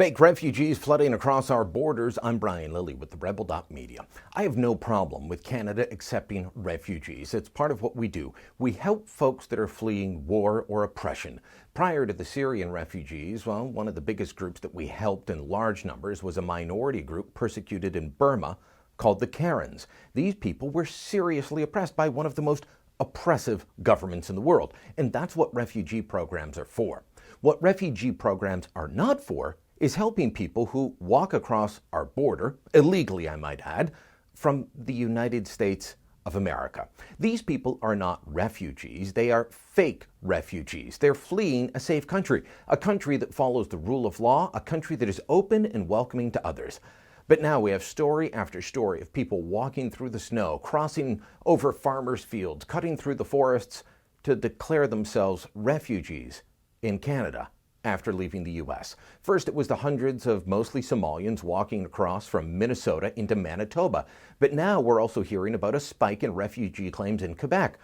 Fake refugees flooding across our borders. I'm Brian Lilly with the Rebel.media. I have no problem with Canada accepting refugees. It's part of what we do. We help folks that are fleeing war or oppression. Prior to the Syrian refugees, one of the biggest groups that we helped in large numbers was a minority group persecuted in Burma called the Karens. These people were seriously oppressed by one of the most oppressive governments in the world. And that's what refugee programs are for. What refugee programs are not for is helping people who walk across our border, illegally I might add, from the United States of America. These people are not refugees, they are fake refugees. They're fleeing a safe country, a country that follows the rule of law, a country that is open and welcoming to others. But now we have story after story of people walking through the snow, crossing over farmers' fields, cutting through the forests to declare themselves refugees in Canada after leaving the U.S. First, it was the hundreds of mostly Somalians walking across from Minnesota into Manitoba. But now we're also hearing about a spike in refugee claims in Quebec.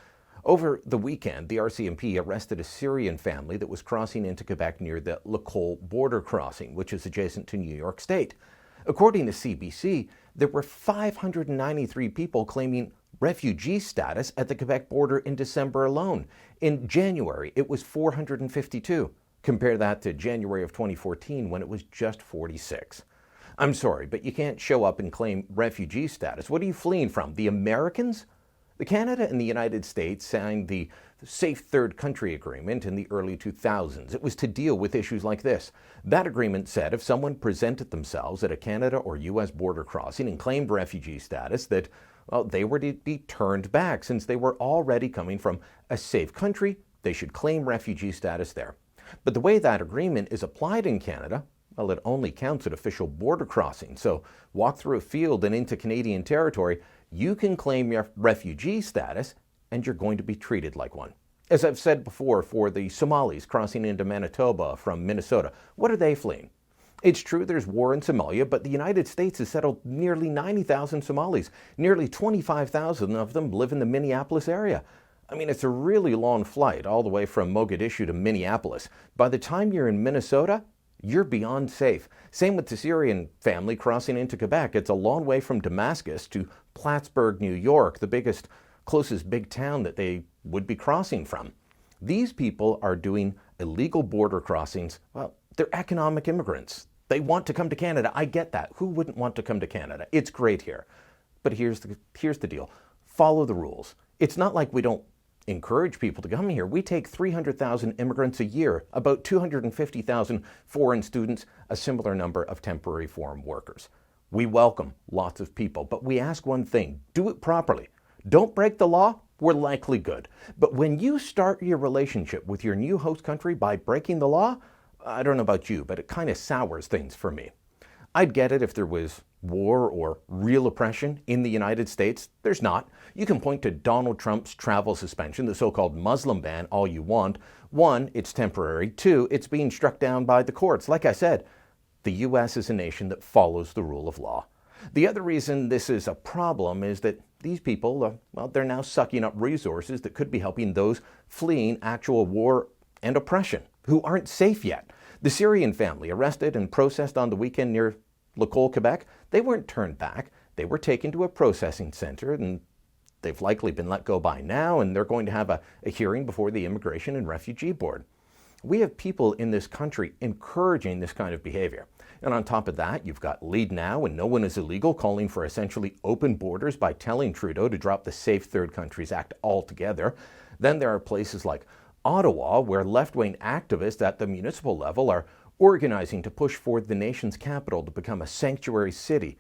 Over the weekend, the RCMP arrested a Syrian family that was crossing into Quebec near the Lacolle border crossing, which is adjacent to New York State. According to CBC, there were 593 people claiming refugee status at the Quebec border in December alone. In January, it was 452. Compare that to January of 2014 when it was just 46. I'm sorry, but you can't show up and claim refugee status. What are you fleeing from? The Americans? The Canada and the United States signed the Safe Third Country Agreement in the early 2000s. It was to deal with issues like this. That agreement said if someone presented themselves at a Canada or U.S. border crossing and claimed refugee status, that they were to be turned back. Since they were already coming from a safe country, they should claim refugee status there. But the way that agreement is applied in Canada, it only counts at official border crossings. So walk through a field and into Canadian territory, you can claim your refugee status and you're going to be treated like one. As I've said before, for the Somalis crossing into Manitoba from Minnesota, what are they fleeing? It's true there's war in Somalia, but the United States has settled nearly 90,000 Somalis. Nearly 25,000 of them live in the Minneapolis area. It's a really long flight all the way from Mogadishu to Minneapolis. By the time you're in Minnesota, you're beyond safe. Same with the Syrian family crossing into Quebec. It's a long way from Damascus to Plattsburgh, New York, the closest big town that they would be crossing from. These people are doing illegal border crossings. They're economic immigrants. They want to come to Canada. I get that. Who wouldn't want to come to Canada? It's great here. But here's the deal. Follow the rules. It's not like we don't encourage people to come here. We take 300,000 immigrants a year, about 250,000 foreign students, a similar number of temporary foreign workers. We welcome lots of people, but we ask one thing: do it properly. Don't break the law, we're likely good. But when you start your relationship with your new host country by breaking the law, I don't know about you, but it kind of sours things for me. I'd get it if there was war or real oppression in the United States. There's not. You can point to Donald Trump's travel suspension, the so-called Muslim ban, all you want. One, it's temporary. Two, it's being struck down by the courts. Like I said, the U.S. is a nation that follows the rule of law. The other reason this is a problem is that these people, they're now sucking up resources that could be helping those fleeing actual war and oppression who aren't safe yet. The Syrian family arrested and processed on the weekend near Lacolle, Quebec, they weren't turned back. They were taken to a processing center, and they've likely been let go by now, and they're going to have a hearing before the Immigration and Refugee Board. We have people in this country encouraging this kind of behavior. And on top of that, you've got Lead Now and No One is Illegal calling for essentially open borders by telling Trudeau to drop the Safe Third Countries Act altogether. Then there are places like Ottawa, where left-wing activists at the municipal level are organizing to push for the nation's capital to become a sanctuary city,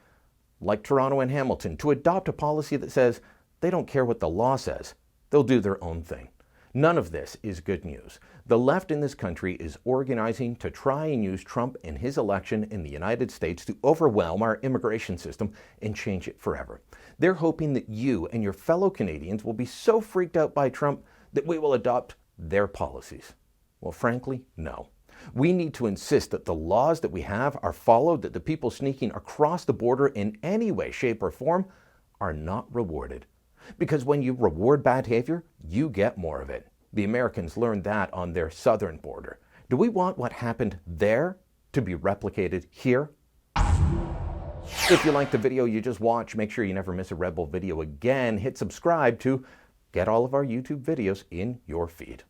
like Toronto and Hamilton, to adopt a policy that says they don't care what the law says. They'll do their own thing. None of this is good news. The left in this country is organizing to try and use Trump and his election in the United States to overwhelm our immigration system and change it forever. They're hoping that you and your fellow Canadians will be so freaked out by Trump that we will adopt their policies. Well, frankly, no. We need to insist that the laws that we have are followed, that the people sneaking across the border in any way, shape, or form are not rewarded. Because when you reward bad behavior, you get more of it. The Americans learned that on their southern border. Do we want what happened there to be replicated here. If you like the video you just watched, make sure you never miss a Rebel video again. Hit subscribe to get all of our YouTube videos in your feed.